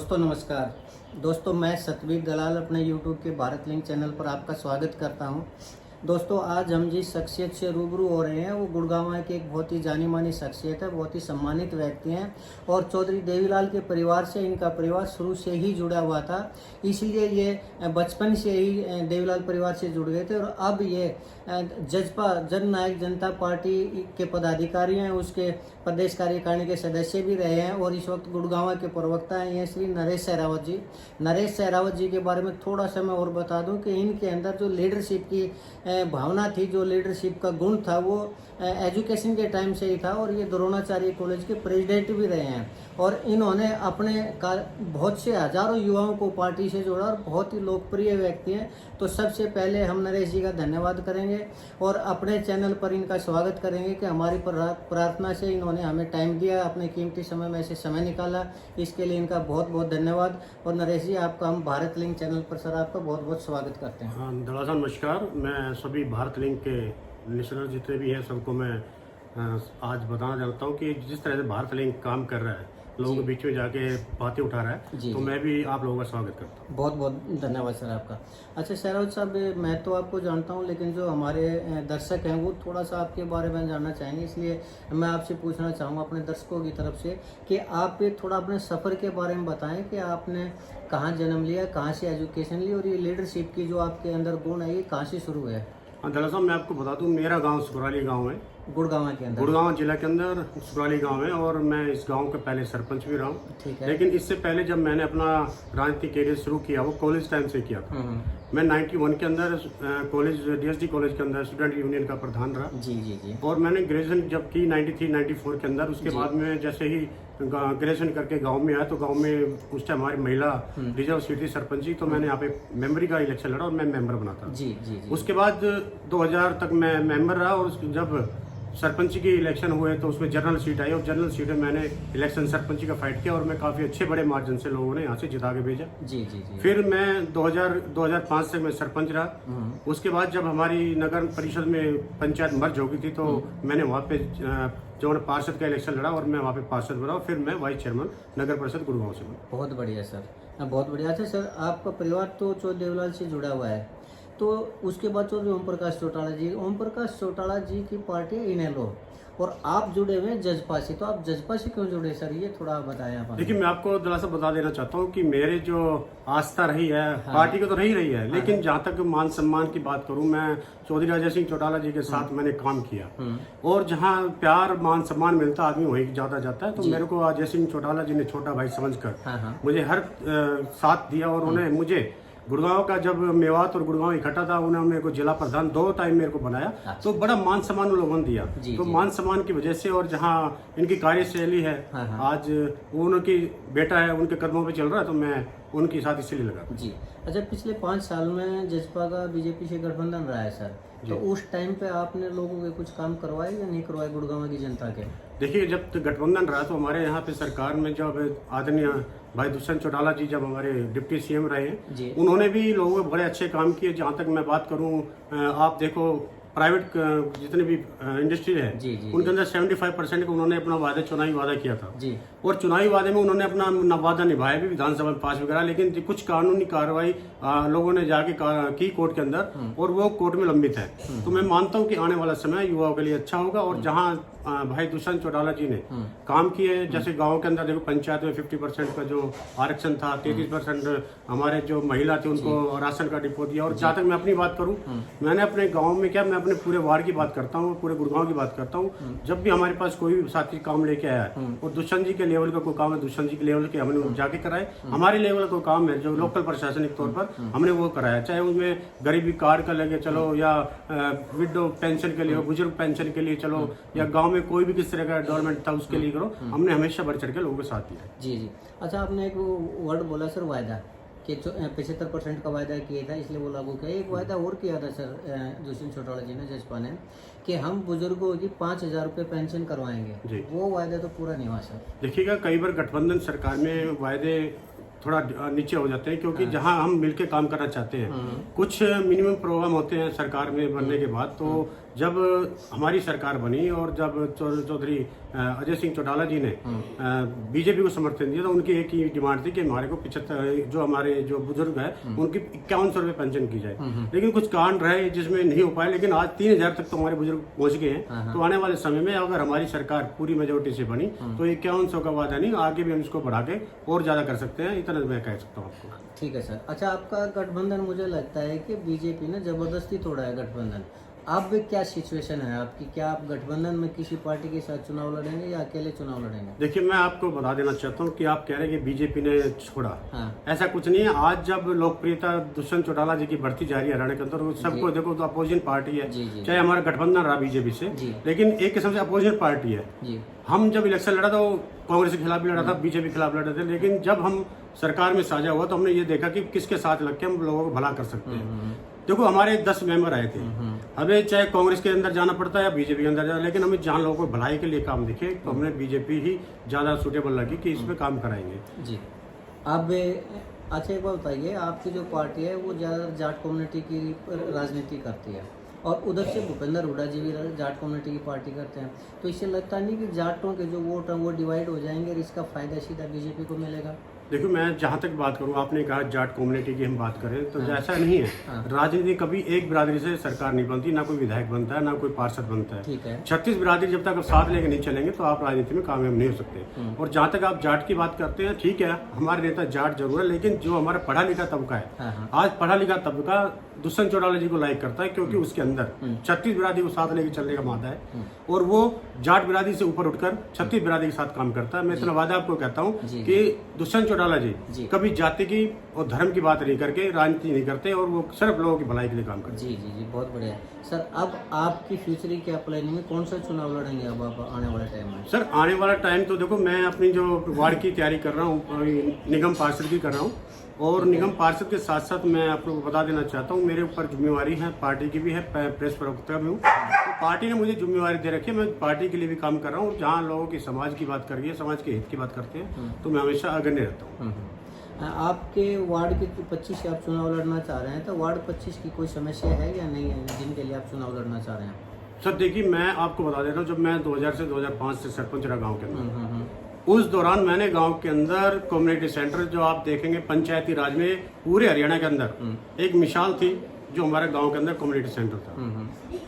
दोस्तों नमस्कार। दोस्तों मैं सतवीर दलाल अपने YouTube के भारत लिंक चैनल पर आपका स्वागत करता हूं। दोस्तों आज हम जिस शख्सियत से रूबरू हो रहे हैं वो गुड़गांव की एक बहुत ही जानी मानी शख्सियत है, बहुत ही सम्मानित व्यक्ति हैं और चौधरी देवीलाल के परिवार से इनका परिवार शुरू से ही जुड़ा हुआ था, इसलिए ये बचपन से ही देवीलाल परिवार से जुड़ गए थे और अब ये जजपा जननायक जनता पार्टी के पदाधिकारी हैं, उसके प्रदेश कार्यकारिणी के सदस्य भी रहे हैं और इस वक्त गुड़गांव के प्रवक्ता हैं ये श्री नरेश सहरावत जी के बारे में थोड़ा सा मैं और बता दूं कि इनके अंदर जो लीडरशिप की भावना थी, जो लीडरशिप का गुण था वो एजुकेशन के टाइम से ही था और ये द्रोणाचार्य कॉलेज के प्रेसिडेंट भी रहे हैं और इन्होंने अपने बहुत से हजारों युवाओं को पार्टी से जोड़ा और बहुत ही लोकप्रिय व्यक्ति हैं। तो सबसे पहले हम नरेश जी का धन्यवाद करेंगे और अपने चैनल पर इनका स्वागत करेंगे कि हमारी प्रार्थना से इन्होंने हमें टाइम दिया, अपने कीमती समय में से समय निकाला, इसके लिए इनका बहुत बहुत धन्यवाद। और नरेश जी आपका हम भारत लिंक चैनल पर सर आपका बहुत बहुत स्वागत करते हैं। हाँ दलाल साहब नमस्कार। मैं सभी भारत लिंक के लिसनर जितने भी हैं सबको मैं आज बताना चाहता हूँ कि जिस तरह से भारत लिंक काम कर रहा है, लोगों के बीच में जाके बातें उठा रहा है, तो मैं भी आप लोगों का स्वागत करता हूँ। बहुत बहुत धन्यवाद सर आपका। अच्छा सहरावत साहब, मैं तो आपको जानता हूँ लेकिन जो हमारे दर्शक हैं वो थोड़ा सा आपके बारे में जानना चाहेंगे, इसलिए मैं आपसे पूछना चाहूँगा अपने दर्शकों की तरफ से कि आप थोड़ा अपने सफ़र के बारे में बताएं कि आपने कहाँ जन्म लिया, कहाँ से एजुकेशन ली और ये लीडरशिप की जो आपके अंदर गुण है ये कहाँ से शुरू हुआ है? हाँ दलाल साहब मैं आपको बता दूँ, मेरा गाँव सुराली गाँव है, गुड़गांव के अंदर, गुड़गांव जिला के अंदर सुराली गांव है और मैं इस गांव का पहले सरपंच भी रहा हूँ। ठीक है। लेकिन इससे पहले जब मैंने अपना राजनीतिक कैरियर शुरू किया वो कॉलेज टाइम से किया था। मैं 91 के अंदर कॉलेज डीएसडी कॉलेज के अंदर स्टूडेंट यूनियन का प्रधान रहा। जी। और मैंने ग्रेजुएशन जब की 93-94 के अंदर, उसके बाद में जैसे ही ग्रेजुएशन करके गांव में आया तो गांव में उस टाइम हमारी महिला रिजर्व सीट थी सरपंच जी, तो मैंने यहाँ पे मेंबरी का इलेक्शन लड़ा और मैं मेंबर बना था। जी। उसके बाद 2000 तक मैं मेंबर रहा और जब सरपंच की इलेक्शन हुए तो उसमें जनरल सीट आई और जनरल सीट में मैंने इलेक्शन सरपंच का फाइट किया और मैं काफ़ी अच्छे बड़े मार्जिन से लोगों ने यहाँ से जिता के भेजा। जी। फिर मैं 2005 तक मैं सरपंच रहा। उसके बाद जब हमारी नगर परिषद में पंचायत मर्ज हो गई थी तो मैंने वहाँ पे जो पार्षद का इलेक्शन लड़ा और मैं वहाँ पे पार्षद बना, फिर मैं वाइस चेयरमैन नगर परिषद गुड़गांव से बना। बहुत बढ़िया सर, बहुत बढ़िया। अच्छा सर, आपका परिवार तो चौधरी देवीलाल से जुड़ा हुआ है, तो उसके बाद चौधरी ओम प्रकाश चौटाला जी की पार्टी इनेलो और आप जुड़े हुए हैं जजपा से, तो आप जजपा से क्यों जुड़े सर, ये थोड़ा बताएं आप। देखिए मैं आपको दलाल साहब बता देना चाहता हूँ कि मेरे जो आस्था रही है पार्टी को तो रही है, लेकिन जहाँ तक मान सम्मान की बात करूँ, मैं चौधरी राजा सिंह चौटाला जी के साथ मैंने काम किया और जहाँ प्यार मान सम्मान मिलता आदमी वहीं ज्यादा जाता है। तो मेरे को अजय सिंह चौटाला जी ने छोटा भाई समझकर मुझे हर साथ दिया और उन्हें मुझे गुड़गांव का जब मेवात और गुड़गांव इकट्ठा था उन्होंने मेरे को जिला प्रधान 2 टाइम मेरे को बनाया। तो बड़ा मान सम्मान लोगों ने दिया। तो मान सम्मान की वजह से और जहाँ इनकी कार्यशैली है, आज उनकी बेटा है उनके कदमों पे चल रहा है, तो मैं उनके साथ इसीलिए लगा जी। अच्छा, पिछले 5 साल में जजपा का बीजेपी से गठबंधन रहा है सर, तो उस टाइम पे आपने लोगों के कुछ काम करवाए या नहीं करवाए गुड़गांव की जनता के? देखिए जब गठबंधन रहा तो हमारे यहाँ पे सरकार में जब आदरणीय भाई दुष्यंत चौटाला जी जब हमारे डिप्टी सीएम रहे, उन्होंने भी लोगों के बड़े अच्छे काम किए। जहाँ तक मैं बात करूँ, आप देखो प्राइवेट जितने भी इंडस्ट्री है उनके अंदर 75% का उन्होंने अपना चुनावी वादा किया था और चुनावी वादे में उन्होंने अपना वादा निभाया भी, विधानसभा में पास भी करा, लेकिन कुछ कानूनी कार्रवाई लोगों ने जाके की कोर्ट के अंदर और वो कोर्ट में लंबित है। तो मैं मानता हूँ कि आने वाला समय युवाओं के लिए अच्छा होगा और जहाँ भाई दुष्यंत चौटाला जी ने काम किए, जैसे गांव के अंदर देखो पंचायत में 50% का जो आरक्षण था, 33% हमारे जो महिला थे उनको राशन का डिपो दिया। और जहाँ तक मैं अपनी बात करूं, मैंने अपने गांव में क्या, मैं अपने पूरे वार्ड की बात करता हूं, पूरे गुड़गांव की बात करता हूं। जब भी हमारे पास कोई साथी काम लेके आया है और दुष्यंत जी के लेवल का कोई काम है, दुष्यंत जी के लेवल के हमने जाके कराए। हमारे लेवल का काम है जो लोकल प्रशासनिक तौर पर हमने वो कराया, चाहे उसमें गरीबी कार्ड का लगे चलो या विडो पेंशन के लिए, बुजुर्ग पेंशन के लिए चलो, या गाँव में कोई भी किस तरह का डेवलपमेंट था उसके लिए करो, हमने हमेशा बढ़ चढ़ के लोगों के साथ दिया। जी। अच्छा, आपने एक वर्ड बोला सर वायदा, कि 75% का वायदा किया था इसलिए वो लागू किया। एक वायदा और किया था सर दुष्यंत चौटाला जी ने, जजपा ने, कि हम बुजुर्गों की 5000 रुपये पेंशन करवाएंगे, वो वायदा तो पूरा नहीं हुआ सर। देखिएगा कई बार गठबंधन सरकार में वायदे थोड़ा नीचे हो जाते हैं क्योंकि जहां हम मिलके काम करना चाहते हैं कुछ मिनिमम प्रोग्राम होते हैं सरकार में बनने के बाद, तो जब हमारी सरकार बनी और जब चौधरी अजय सिंह चौटाला जी ने बीजेपी को समर्थन दिया तो उनकी एक ही डिमांड थी कि हमारे को 75 जो हमारे जो बुजुर्ग है उनकी 5100 रुपये पेंशन की जाए। लेकिन कुछ कारण रहे जिसमें नहीं हो पाए, लेकिन आज 3000 तक तो हमारे बुजुर्ग पहुंच गए हैं। तो आने वाले समय में अगर हमारी सरकार पूरी मेजोरिटी से बनी तो 5100 का वादा नहीं, आगे भी हम इसको बढ़ा के और ज्यादा कर सकते हैं, इतना मैं कह सकता हूँ आपको। ठीक है सर। अच्छा, आपका गठबंधन मुझे लगता है कि बीजेपी ने जबरदस्ती तोड़ा है गठबंधन। अब क्या सिचुएशन है आपकी? क्या आप गठबंधन में किसी पार्टी के साथ चुनाव लड़ेंगे या अकेले चुनाव लड़ेंगे? देखिए, मैं आपको बता देना चाहता हूँ कि आप कह रहे हैं कि बीजेपी ने छोड़ा। हाँ। ऐसा कुछ नहीं है। आज जब लोकप्रियता दुष्यंत चौटाला जी की बढ़ती जा रही है हरियाणा के अंदर, सबको देखो तो अपोजिशन पार्टी है, चाहे हमारा गठबंधन रहा बीजेपी से, लेकिन एक किस्म से अपोजिशन पार्टी है। हम जब इलेक्शन लड़ा था वो कांग्रेस के खिलाफ भी लड़ा था, बीजेपी के खिलाफ लड़ा था, लेकिन जब हम सरकार में साझा हुआ तो हमने ये देखा कि किसके साथ लग के हम लोगों को भला कर सकते हैं। देखो, हमारे 10 मेंबर आए थे, हमें चाहे कांग्रेस के अंदर जाना पड़ता है या बीजेपी के अंदर जाना, लेकिन हमें जहाँ लोगों को भलाई के लिए काम दिखे तो हमने बीजेपी ही ज्यादा सुटेबल लगी कि इसमें काम कराएंगे। जी। अब अच्छा, एक बात बताइए, आपकी जो पार्टी है वो ज़्यादा जाट कम्युनिटी की राजनीति करती है और उधर से भूपेंद्र हुड्डा जी भी जाट कम्युनिटी की पार्टी करते हैं, तो इससे लगता नहीं कि जाटों के जो वोट हैं वो डिवाइड हो जाएंगे और इसका फायदा सीधा बीजेपी को मिलेगा? देखो, मैं जहाँ तक बात करूँ, आपने कहा जाट कम्युनिटी की हम बात करें तो ऐसा नहीं है। राजनीति कभी एक बिरादरी से सरकार नहीं बनती, ना कोई विधायक बनता है, ना कोई पार्षद बनता है। ठीक है। 36 बिरादरी जब तक आप साथ लेके नहीं चलेंगे तो आप राजनीति में कामयाब नहीं हो सकते। और जहाँ तक आप जाट की बात करते हैं, ठीक है, हमारे नेता जाट जरूर है, लेकिन जो हमारा पढ़ा लिखा तबका है, आज पढ़ा लिखा तबका दुष्यंत चौटाला जी को लाइक करता है, क्योंकि उसके अंदर 36 बिरादरी को साथ लेके चलने का मादा है और वो जाट बिरादरी से ऊपर उठकर 36 बिरादरी के साथ काम करता है। मैं इतना वादा आपको कहता हूँ कि दुष्यंत चौटाला जी कभी जाति की और धर्म की बात नहीं करके राजनीति नहीं करते और वो सिर्फ लोगों की भलाई के लिए काम करते हैं। जी, बहुत बढ़िया सर। अब आपकी फ्यूचर क्या प्लानिंग है? कौन सा चुनाव लड़ेंगे अब आप आने वाले टाइम में? सर, आने वाला टाइम तो देखो, मैं अपनी जो वार्ड की तैयारी कर रहा हूँ, निगम पार्षद की कर रहा हूँ, और निगम पार्षद के साथ साथ मैं आपको बता देना चाहता हूँ मेरे ऊपर जिम्मेवारी है, पार्टी की भी है, प्रेस प्रवक्ता भी हूँ। तो पार्टी ने मुझे जिम्मेवारी दे रखी है, मैं पार्टी के लिए भी काम कर रहा हूँ। जहाँ लोगों की समाज की बात कर रही है, समाज के हित की बात करते हैं, तो मैं हमेशा अग्रणी रहता हूँ। आपके वार्ड के 25 से आप चुनाव लड़ना चाह रहे हैं, तो वार्ड 25 की कोई समस्या है या नहीं है जिनके लिए आप चुनाव लड़ना चाह रहे हैं? सर देखिए, मैं आपको बता देता हूँ, जब मैं 2000 से 2005 से सरपंच रहा गाँव के अंदर, उस दौरान मैंने गांव के अंदर कम्युनिटी सेंटर, जो आप देखेंगे पंचायती राज में पूरे हरियाणा के अंदर एक मिसाल थी, जो हमारे गांव के अंदर कम्युनिटी सेंटर था।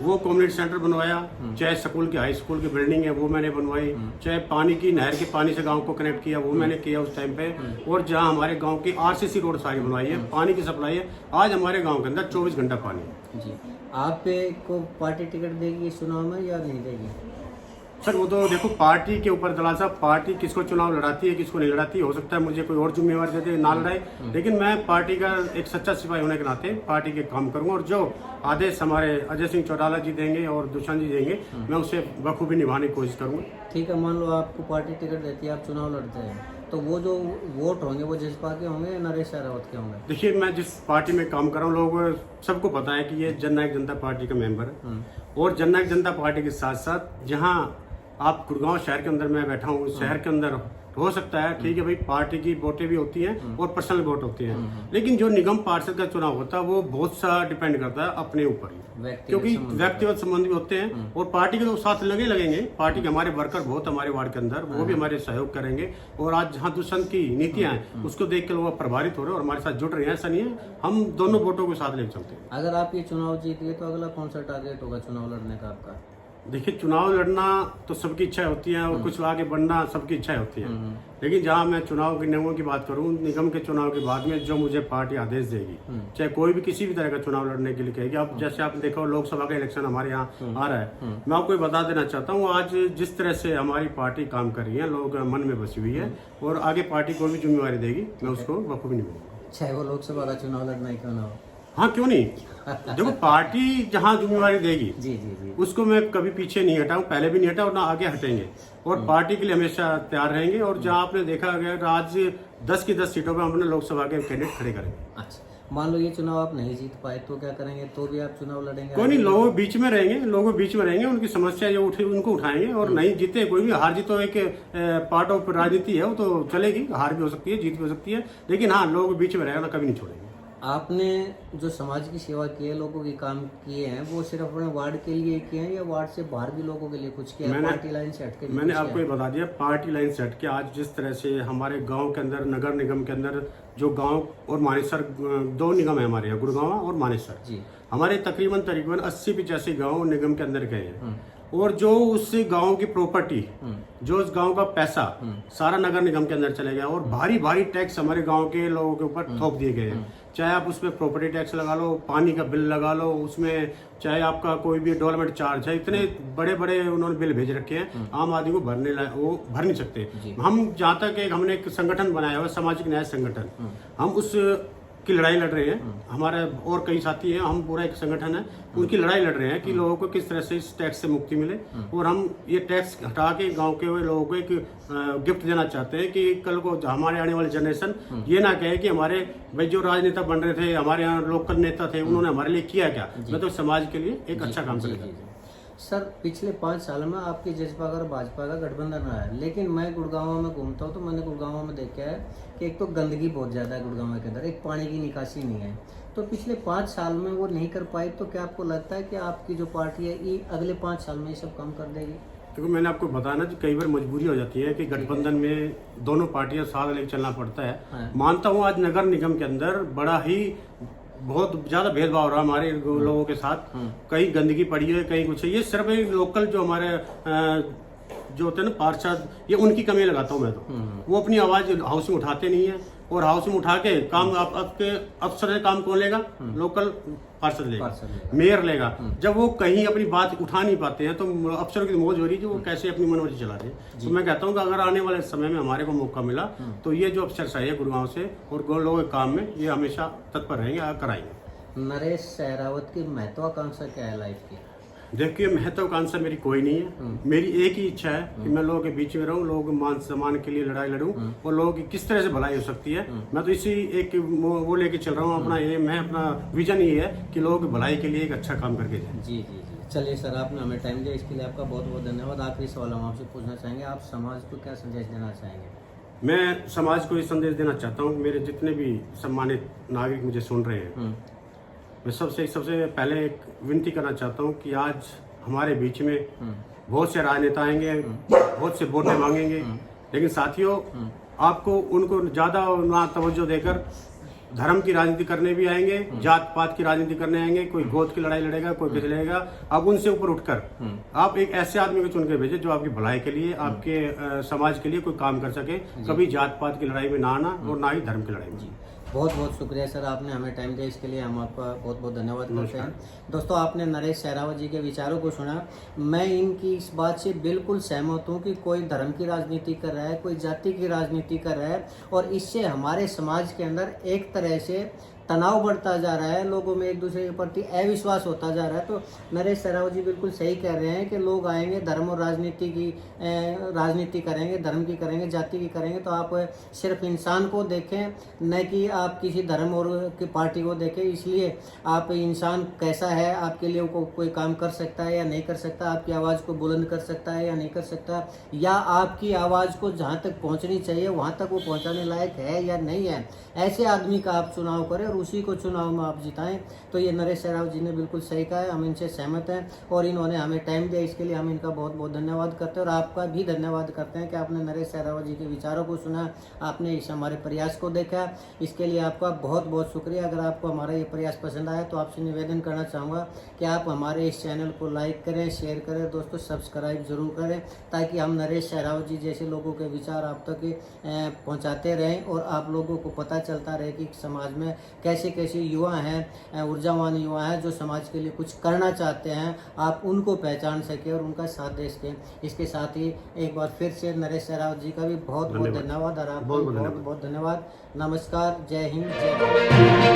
वो कम्युनिटी सेंटर बनवाया, चाहे स्कूल की हाई स्कूल की बिल्डिंग है वो मैंने बनवाई, चाहे पानी की नहर के पानी से गांव को कनेक्ट किया वो मैंने किया उस टाइम पे, और जहां हमारे गांव की आरसीसी रोड सारी बनवाई है, पानी की सप्लाई है। आज हमारे गाँव के अंदर 24 घंटा पानी है। जी, आपको पार्टी टिकट देगी इस चुनाव में या नहीं देगी? सर वो तो देखो पार्टी के ऊपर दलाल साहब, पार्टी किसको चुनाव लड़ाती है किसको नहीं लड़ाती है, हो सकता है मुझे कोई और जिम्मेवारी देते ना लड़ाए, लेकिन मैं पार्टी का एक सच्चा सिपाही होने के नाते पार्टी के काम करूंगा, और जो आदेश हमारे अजय सिंह चौटाला जी देंगे और दुष्यंत जी देंगे, मैं उसे बखूबी निभाने की कोशिश करूंगा। ठीक है, मान लो आपको पार्टी टिकट देती है, आप चुनाव लड़ते हैं, तो वो जो वोट होंगे वो जसपा के होंगे या नरेश रावत के होंगे? देखिए, मैं जिस पार्टी में काम कर रहा हूँ, लोगों सबको पता है कि ये जननायक जनता पार्टी का मेंबर है, और जननायक जनता पार्टी के साथ साथ जहाँ आप गुड़गांव शहर के अंदर मैं बैठा हूँ, शहर के अंदर हो सकता है, ठीक है भाई, पार्टी की वोटें भी होती हैं और पर्सनल वोट होती हैं, लेकिन जो निगम पार्षद का चुनाव होता है वो बहुत सा डिपेंड करता है अपने ऊपर, क्योंकि व्यक्तिगत संबंध भी होते हैं, और पार्टी के तो साथ लगेंगे। पार्टी के हमारे वर्कर बहुत हमारे वार्ड के अंदर, वो भी हमारे सहयोग करेंगे, और आज जहाँ दुष्यंत की नीतियां हैं उसको देख कर लोग प्रभावित हो रहे हैं और हमारे साथ जुड़ रहे हैं। ऐसा नहीं है, हम दोनों वोटों को साथ लेकर चलते हैं। अगर आप ये चुनाव जीतिए तो अगला कौन सा टारगेट होगा चुनाव लड़ने का आपका? देखिए, चुनाव लड़ना तो सबकी इच्छा होती है और कुछ आगे बढ़ना सबकी इच्छा होती है, लेकिन जहाँ मैं चुनाव के नियमों की बात करूँ, निगम के चुनाव के बाद में जो मुझे पार्टी आदेश देगी, चाहे कोई भी किसी भी तरह का चुनाव लड़ने के लिए कहेगी, अब जैसे आपने देखा लोकसभा का इलेक्शन हमारे यहाँ आ रहा है, मैं आपको बता देना चाहता हूँ आज जिस तरह से हमारी पार्टी काम कर रही है, लोग मन में बसी हुई है, और आगे पार्टी कोई भी जिम्मेवारी देगी मैं उसको बखूबी निभाऊंगा, चाहे वो लोकसभा का चुनाव लड़ना ही क्यों ना हो। हाँ, क्यों नहीं। देखो, पार्टी जहाँ जिम्मेवारी देगी जी जी जी, उसको मैं कभी पीछे नहीं हटाऊं, पहले भी नहीं हटा और ना आगे हटेंगे, और पार्टी के लिए हमेशा तैयार रहेंगे। और जहाँ आपने देखा गया आज 10 की 10 सीटों पर हमने लोकसभा के कैंडिडेट खड़े करेंगे। अच्छा, मान लो ये चुनाव आप नहीं जीत पाए तो क्या करेंगे? तो भी आप चुनाव लड़ेंगे? कोई नहीं, लोगों बीच में रहेंगे, उनकी समस्या जो उठे उनको उठाएंगे, और नहीं जीते कोई भी, हार जीत तो एक पार्ट ऑफ राजनीति है, वो तो चलेगी, हार भी हो सकती है जीत भी हो सकती है, लेकिन हाँ, लोग बीच में रहेगा, कभी नहीं छोड़ेंगे। आपने जो समाज की सेवा की है, लोगों के काम किए हैं, वो सिर्फ अपने वार्ड के लिए किए हैं या वार्ड से बाहर भी लोगों के लिए कुछ किया है? पार्टी लाइन से हटके? मैंने आपको ये बता दिया, पार्टी लाइन से हटके आज जिस तरह से हमारे गांव के अंदर, नगर निगम के अंदर, जो गांव और मानेसर, 2 निगम है हमारे यहाँ, गुड़गांव और मानेसर जी, हमारे तकरीबन 80-85 गाँव निगम के अंदर गए हैं। और जो उस गांव की प्रॉपर्टी, जो उस गांव का पैसा सारा नगर निगम के अंदर चले गया और भारी भारी टैक्स हमारे गांव के लोगों के ऊपर थोप दिए गए हैं। चाहे आप उसमें प्रॉपर्टी टैक्स लगा लो, पानी का बिल लगा लो, उसमें चाहे आपका कोई भी डेवलपमेंट चार्ज है, इतने बड़े बड़े उन्होंने बिल भेज रखे हैं, आम आदमी को वो भर नहीं सकते। हम जहाँ तक हमने एक संगठन बनाया हुआ, सामाजिक न्याय संगठन, हम उस की लड़ाई लड़ रहे हैं। हमारे और कई साथी हैं, हम पूरा एक संगठन है, उनकी लड़ाई लड़ रहे हैं कि लोगों को किस तरह से इस टैक्स से मुक्ति मिले। और हम ये टैक्स हटा के गांव के लोगों को एक गिफ्ट देना चाहते हैं कि कल को हमारे आने वाली जनरेशन ये ना कहे कि हमारे भाई जो राजनेता बन रहे थे, हमारे यहाँ लोकल नेता थे, उन्होंने हमारे लिए किया क्या। मैं तो समाज के लिए एक अच्छा काम करेगा। सर, पिछले 5 साल में आपकी जसपा और भाजपा का गठबंधन रहा है, लेकिन मैं गुड़गांव में घूमता हूँ तो मैंने गुड़गांव में देखा है कि एक तो गंदगी बहुत ज़्यादा है गुड़गांव के अंदर, एक पानी की निकासी नहीं है। तो पिछले 5 साल में वो नहीं कर पाई, तो क्या आपको लगता है कि आपकी जो पार्टी है ये अगले 5 साल में ये सब काम कर देगी? क्योंकि मैंने आपको बताया ना, कई बार मजबूरी हो जाती है कि गठबंधन में दोनों पार्टियां साथ लेकर चलना पड़ता है। हाँ। मानता हूँ आज नगर निगम के अंदर बहुत ज्यादा भेदभाव हो रहा है हमारे लोगों के साथ, कहीं गंदगी पड़ी है, कहीं कुछ है। ये सिर्फ लोकल जो हमारे जो होते हैं ना पार्षद, ये उनकी कमी लगाता हूँ मैं तो। वो अपनी आवाज हाउस में उठाते नहीं है, और हाउस में उठा के काम आपके अफसर से काम कौन लेगा? लोकल पार्षद लेगा, मेयर लेगा। जब वो कहीं अपनी बात उठा नहीं पाते हैं तो अफसरों की मौज हो रही है जो वो कैसे अपनी मनोरंजन चला रहे हैं। तो मैं कहता हूँ कि अगर आने वाले समय में हमारे को मौका मिला तो ये जो अफसरशाही है गुड़गांव से और लोगों के काम में, ये हमेशा तत्पर रहेंगे, कराएंगे। नरेश सहरावत की महत्वाकांक्षा क्या है लाइफ की? देखिए, महत्वाकांक्षा मेरी कोई नहीं है। मेरी एक ही इच्छा है कि मैं लोगों के बीच में रहूं, लोगों के मान सम्मान के लिए लड़ाई लड़ूं और लोगों की किस तरह से भलाई हो सकती है। मैं तो इसी एक वो लेके चल रहा हूं। अपना एम है, अपना विजन ये है कि लोगों की भलाई के लिए एक अच्छा काम करके जाए। जी जी जी, चलिए सर, आपने हमें टाइम दिया, इसके लिए आपका बहुत बहुत धन्यवाद। आखिरी सवाल हम आपसे पूछना चाहेंगे, आप समाज को क्या संदेश देना चाहेंगे? मैं समाज को ये संदेश देना चाहता हूँ, मेरे जितने भी सम्मानित नागरिक मुझे सुन रहे हैं, मैं सबसे पहले एक विनती करना चाहता हूँ कि आज हमारे बीच में बहुत से राजनेता आएंगे, बहुत से वोटें मांगेंगे, लेकिन साथियों आपको उनको ज़्यादा ना तवज्जो देकर धर्म की राजनीति करने भी आएंगे, जात पात की राजनीति करने आएंगे, कोई गोद की लड़ाई लड़ेगा, कोई कुछ लड़ेगा। अब उनसे ऊपर उठकर आप एक ऐसे आदमी को चुन के भेजे जो आपकी भलाई के लिए, आपके समाज के लिए कोई काम कर सके। कभी जात पात की लड़ाई में ना आना और ना ही धर्म की लड़ाई में। बहुत बहुत शुक्रिया सर, आपने हमें टाइम दिया, इसके लिए हम आपका बहुत बहुत धन्यवाद करते हैं। दोस्तों, आपने नरेश सहरावत जी के विचारों को सुना। मैं इनकी इस बात से बिल्कुल सहमत हूँ कि कोई धर्म की राजनीति कर रहा है, कोई जाति की राजनीति कर रहा है, और इससे हमारे समाज के अंदर एक तरह से तनाव बढ़ता जा रहा है, लोगों में एक दूसरे के प्रति अविश्वास होता जा रहा है। तो नरेश सहरावत जी बिल्कुल सही कह रहे हैं कि लोग आएंगे, धर्म और राजनीति करेंगे, धर्म की करेंगे, जाति की करेंगे, तो आप सिर्फ इंसान को देखें, न कि आप किसी धर्म और की पार्टी को देखें। इसलिए आप इंसान कैसा है, आपके लिए कोई काम कर सकता है या नहीं कर सकता, आपकी आवाज़ को बुलंद कर सकता है या नहीं कर सकता, या आपकी आवाज़ को जहाँ तक पहुँचनी चाहिए वहाँ तक वो पहुँचाने लायक है या नहीं है, ऐसे आदमी का आप चुनाव करें और उसी को चुनाव में आप जिताएं। तो ये नरेश सहरावत जी ने बिल्कुल सही कहा है, हम इनसे सहमत हैं और इन्होंने हमें टाइम दिया, इसके लिए हम इनका बहुत बहुत धन्यवाद करते हैं। और आपका भी धन्यवाद करते हैं कि आपने नरेश सहरावत जी के विचारों को सुना, आपने इस हमारे प्रयास को देखा, इसके लिए आपका बहुत बहुत शुक्रिया। अगर आपको हमारा ये प्रयास पसंद आया तो आपसे निवेदन करना चाहूँगा कि आप हमारे इस चैनल को लाइक करें, शेयर करें, दोस्तों सब्सक्राइब जरूर करें, ताकि हम नरेश सहरावत जी जैसे लोगों के विचार आप तक पहुँचाते रहें और आप लोगों को पता चलता रहे कि समाज में कैसे कैसे युवा हैं, ऊर्जावान युवा हैं जो समाज के लिए कुछ करना चाहते हैं, आप उनको पहचान सके और उनका साथ दे सकें। इसके साथ ही एक बार फिर से नरेश सहरावत जी का भी बहुत बहुत धन्यवाद और आपको बहुत बहुत धन्यवाद। नमस्कार, जय हिंद, जय भारत।